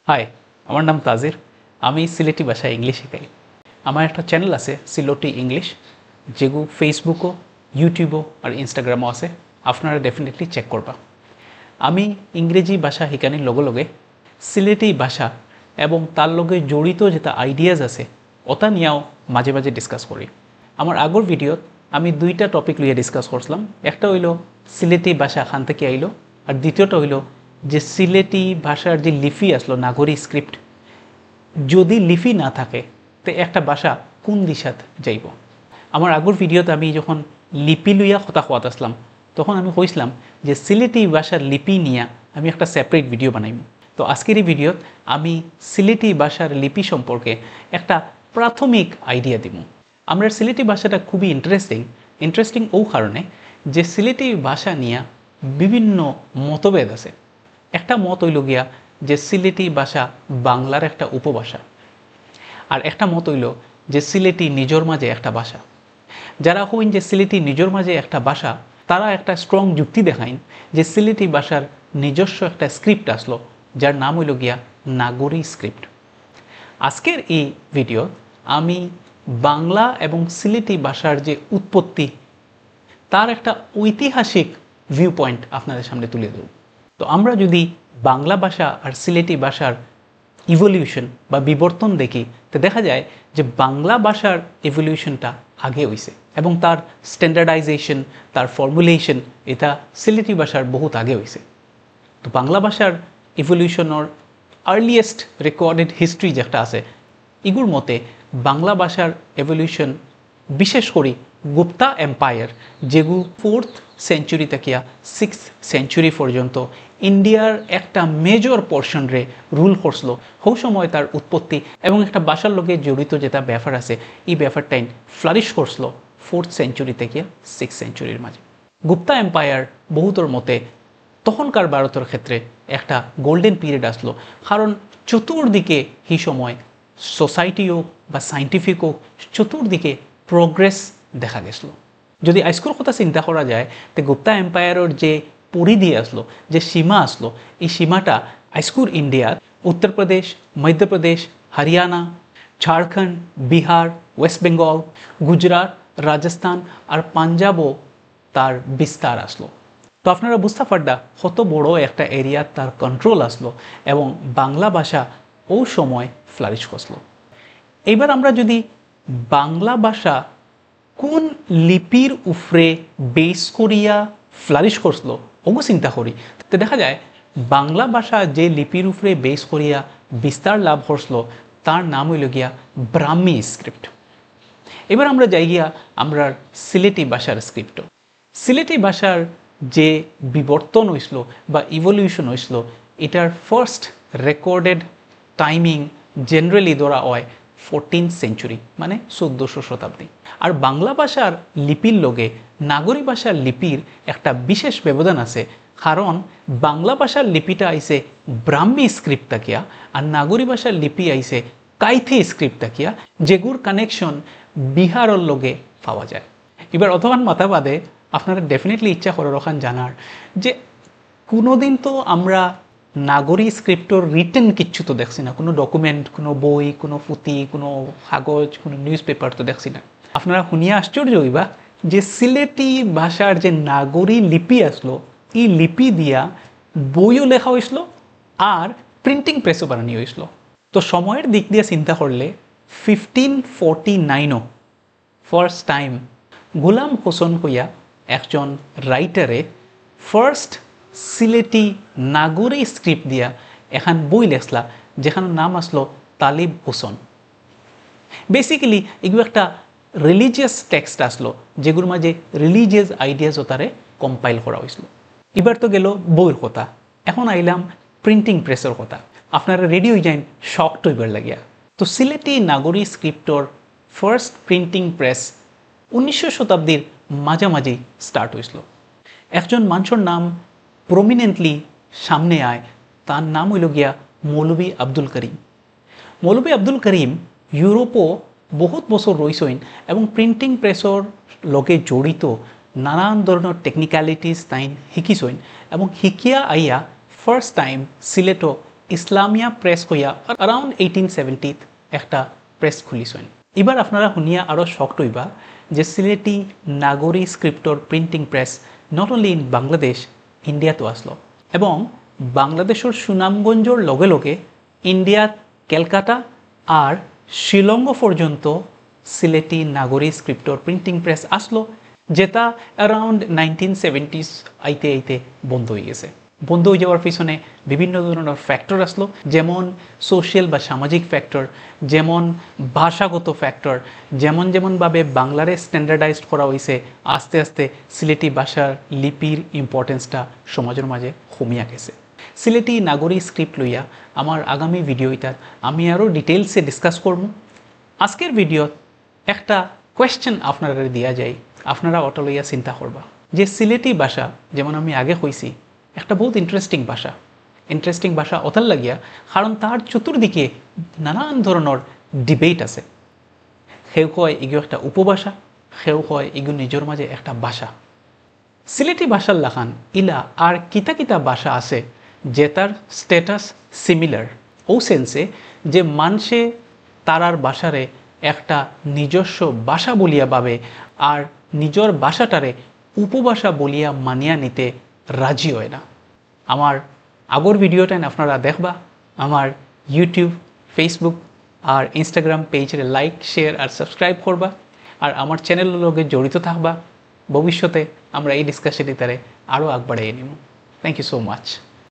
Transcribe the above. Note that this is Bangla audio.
হাই, আমার নাম তাজির। আমি সিলেটি ভাষায় ইংলিশ শেখাই। আমার একটা চ্যানেল আছে সিলেটি ইংলিশ, যেগু ফেসবুকও, ইউটিউবও আর ইনস্টাগ্রামও আছে। আপনারা ডেফিনেটলি চেক করবা। আমি ইংরেজি ভাষা শিকানির লগে লগে সিলেটি ভাষা এবং তার লগে জড়িত যেটা আইডিয়াজ আছে ওটা নিয়েও মাঝে মাঝে ডিসকাস করি। আমার আগর ভিডিওত আমি দুইটা টপিক লিয়ে ডিসকাস করছিলাম। একটা হইল সিলেটি ভাষা খান থেকে আইলো, আর দ্বিতীয়টা হইল যে সিলেটি ভাষার যে লিপি আসলো নাগরী স্ক্রিপ্ট, যদি লিপি না থাকে তো একটা ভাষা কোন দিশাত যাইব। আমার আগর ভিডিওতে আমি যখন লিপি লইয়া কথা কোয়াত আসলাম তখন আমি কইছিলাম যে সিলেটি ভাষার লিপি নিয়ে আমি একটা সেপারেট ভিডিও বানাইব। তো আজকের এই ভিডিওত আমি সিলেটি ভাষার লিপি সম্পর্কে একটা প্রাথমিক আইডিয়া দিব। আমরা সিলেটি ভাষাটা খুবই ইন্টারেস্টিং ও কারণে যে সিলেটি ভাষা নিয়ে বিভিন্ন মতভেদ আছে। একটা মত হইল গিয়া যে সিলেটি ভাষা বাংলার একটা উপভাষা, আর একটা মত হইল যে সিলেটি নিজের মাঝে একটা ভাষা। যারা হইন যে সিলেটি নিজের মাঝে একটা ভাষা, তারা একটা স্ট্রং যুক্তি দেখাইন যে সিলেটি ভাষার নিজস্ব একটা স্ক্রিপ্ট আসলো, যার নাম হইল গিয়া নাগরী স্ক্রিপ্ট। আজকের এই ভিডিও আমি বাংলা এবং সিলেটি ভাষার যে উৎপত্তি তার একটা ঐতিহাসিক ভিউ পয়েন্ট আপনাদের সামনে তুলে ধরব। তো আমরা যদি বাংলা ভাষা আর সিলেটি ভাষার ইভলিউশন বা বিবর্তন দেখি, তো দেখা যায় যে বাংলা ভাষার ইভলিউশনটা আগে হইছে এবং তার স্ট্যান্ডার্ডাইজেশন, তার ফর্মুলেশন এটা সিলেটি ভাষার বহুত আগে হইছে। তো বাংলা ভাষার ইভলিউশনের আর্লিয়েস্ট রেকর্ডেড হিস্ট্রি যেটা আছে, এগুর মতে বাংলা ভাষার এভলিউশন বিশেষ করে গুপ্তা এম্পায়ার, যেগু 4th সেঞ্চুরি থেকে 6th সেঞ্চুরি পর্যন্ত ইন্ডিয়ার একটা মেজর পোর্শন রে রুল করছিল, হো সময় তার উৎপত্তি এবং একটা ভাষার লগে জড়িত যেটা ব্যাপার আছে এই ব্যাপারটাই ফ্লারিশ করছিল 4th সেঞ্চুরি থেকে 6th সেঞ্চুরির মাঝে। গুপ্তা এম্পায়ার বহুতর মতে তখনকার ভারতের ক্ষেত্রে একটা গোল্ডেন পিরিয়ড আসলো, কারণ চতুর্দিকে এই সময় সোসাইটিও বা সাইন্টিফিকও চতুর্দিকে প্রোগ্রেস দেখা গেছিল। যদি আইস্কুর কথা চিন্তা করা যায়, তো গুপ্তা এম্পায়ারের যে পরিধি আসলো, যে সীমা আসলো, এই সীমাটা আইস্কুর ইন্ডিয়ার উত্তরপ্রদেশ, মধ্যপ্রদেশ, হরিয়ানা, ঝাড়খণ্ড, বিহার, ওয়েস্ট বেঙ্গল, গুজরাট, রাজস্থান আর পাঞ্জাবও তার বিস্তার আসলো। তো আপনারা বুঝতে পারডা কত বড় একটা এরিয়া তার কন্ট্রোল আসলো এবং বাংলা ভাষা ও সময় ফ্লারিশ করলো। এইবার আমরা যদি বাংলা ভাষা কোন লিপির উপরে বেস করিয়া ফ্লারিশ করছিল ওগো চিন্তা করি, তো দেখা যায় বাংলা ভাষা যে লিপির উপরে বেস করিয়া বিস্তার লাভ করছিল তার নাম হইল গিয়া ব্রাহ্মী স্ক্রিপ্ট। এবার আমরা যাই গিয়া আমরা সিলেটি ভাষার স্ক্রিপ্ট। সিলেটি ভাষার যে বিবর্তন হয়েছিল বা ইভলিউশন হয়েছিল, এটার ফার্স্ট রেকর্ডেড টাইমিং জেনারেলি ধরা হয় 14th সেঞ্চুরি, মানে 1400 শতাব্দী। আর বাংলা ভাষার লিপির লগে নাগরী ভাষার লিপির একটা বিশেষ ব্যবধান আছে, কারণ বাংলা ভাষার লিপিটা আইছে ব্রাহ্মী স্ক্রিপ্ট তাকিয়া আর নাগরী ভাষার লিপি আইছে কাইথি স্ক্রিপ্ট তাকিয়া, যেগুর কানেকশন বিহারের লগে পাওয়া যায়। এবার অথবা মাথা বাদে আপনারা ডেফিনেটলি ইচ্ছা করে রখান জানার যে কোনোদিন তো আমরা নাগরী স্ক্রিপ্টর রিটেন কিচ্ছু তো দেখছি না, কোনো ডকুমেন্ট, কোনো বই, কোনো পুঁথি, কোনো কাগজ, কোনো নিউজ পেপার তো দেখছি না। আপনারা শুনিয়া আশ্চর্য হইবা যে সিলেটি ভাষার যে নাগরী লিপি আসলো, এই লিপি দিয়া বইও লেখা হয়েছিল আর প্রিন্টিং প্রেসও বানানো হয়েছিল। তো সময়ের দিক দিয়ে চিন্তা করলে 1549 ফার্স্ট টাইম গোলাম হোসেন হইয়া একজন রাইটারে ফার্স্ট সিলেটি নাগরী স্ক্রিপ্ট দিয়া এখান বই লেখলা, যেখানে নাম আসলো তালিব হোসেন। বেসিক্যালি এগুলো একটা রিলিজিয়াস টেক্সট আসলো, যেগুলোর মাঝে রিলিজিয়াস আইডিয়াসও তারে কম্পাইল করা হয়েছিল। এবার তো গেল বইয়ের কথা, এখন আইলাম প্রিন্টিং প্রেসের কথা। আপনারা রেডি হয়ে যান শক্ট হইবার লাগিয়া। তো সিলেটি নাগরী স্ক্রিপ্টর ফার্স্ট প্রিন্টিং প্রেস 1900 শতাব্দীর মাঝামাঝি স্টার্ট হয়েছিল। একজন মানুষের নাম প্রমিনেন্টলি সামনে আয়, তার নাম হইল গিয়া মৌলভী আব্দুল করিম। মৌলভী আব্দুল করিম ইউরোপও বহুত বছর রইছেন এবং প্রিন্টিং প্রেসর লগে জড়িত নানান ধরনের টেকনিক্যালিটিস তাই শিকিছেন এবং শিকিয়া আইয়া ফার্স্ট টাইম সিলেটও ইসলামিয়া প্রেস কইয়া অ্যারাউন্ড 1870 একটা প্রেস খুলিছেন। এবার আপনারা শুনিয়া আরও শক্ট হইবা যে সিলেটি নাগরী স্ক্রিপ্টর printing press not only in Bangladesh, ইন্ডিয়াতো আসলো এবং বাংলাদেশের সুনামগঞ্জর লগে লগে ইন্ডিয়াত ক্যালকাটা আর শিলং পর্যন্ত সিলেটি নাগরী স্ক্রিপ্টর প্রিন্টিং প্রেস আসলো, যেটা অ্যারাউন্ড 1970s আইতে আইতে বন্ধ হয়ে গেছে। বন্ধ হয়ে যাওয়ার পিছনে বিভিন্ন ধরনের ফ্যাক্টর আসলো, যেমন সোশ্যাল বা সামাজিক ফ্যাক্টর, যেমন ভাষাগত ফ্যাক্টর, যেমনভাবে বাংলারে স্ট্যান্ডার্ডাইজড করা হয়েছে, আস্তে আস্তে সিলেটি ভাষার লিপির ইম্পর্টেন্সটা সমাজের মাঝে কমিয়া গেছে। সিলেটি নাগরী স্ক্রিপ্ট লইয়া আমার আগামী ভিডিওটার আমি আরও ডিটেলসে ডিসকাস করব। আজকের ভিডিওত একটা কোয়েশ্চেন আপনারা দিয়া যায়, আপনারা অটো লইয়া চিন্তা করবা যে সিলেটি ভাষা, যেমন আমি আগে কইছি, একটা বহুত ইন্টারেস্টিং ভাষা অতাল লাগিয়া কারণ তার চতুর্দিকে নানান ধরনের ডিবেট আছে। সেও কয় এগুলো একটা উপভাষা, সেও কয় এগুলো নিজের মাঝে একটা ভাষা। সিলেটি ভাষার লাখান ইলা আর কিতা কিতা ভাষা আছে যে তার স্ট্যাটাস সিমিলার, ও সেন্সে যে মানুষে তারার ভাষারে একটা নিজস্ব ভাষা বলিয়া ভাবে আর নিজের ভাষাটারে উপভাষা বলিয়া মানিয়া নিতে রাজি হয় না। আমার আগর ভিডিওটা আপনারা দেখবা, আমার ইউটিউব, ফেসবুক আর ইনস্টাগ্রাম পেজের লাইক, শেয়ার আর সাবস্ক্রাইব করবা আর আমার চ্যানেলের লগে জড়িত থাকবা। ভবিষ্যতে আমরা এই ডিসকাশনে তারে আরও আগ বাড়াইয়ে নিব। Thank you so much.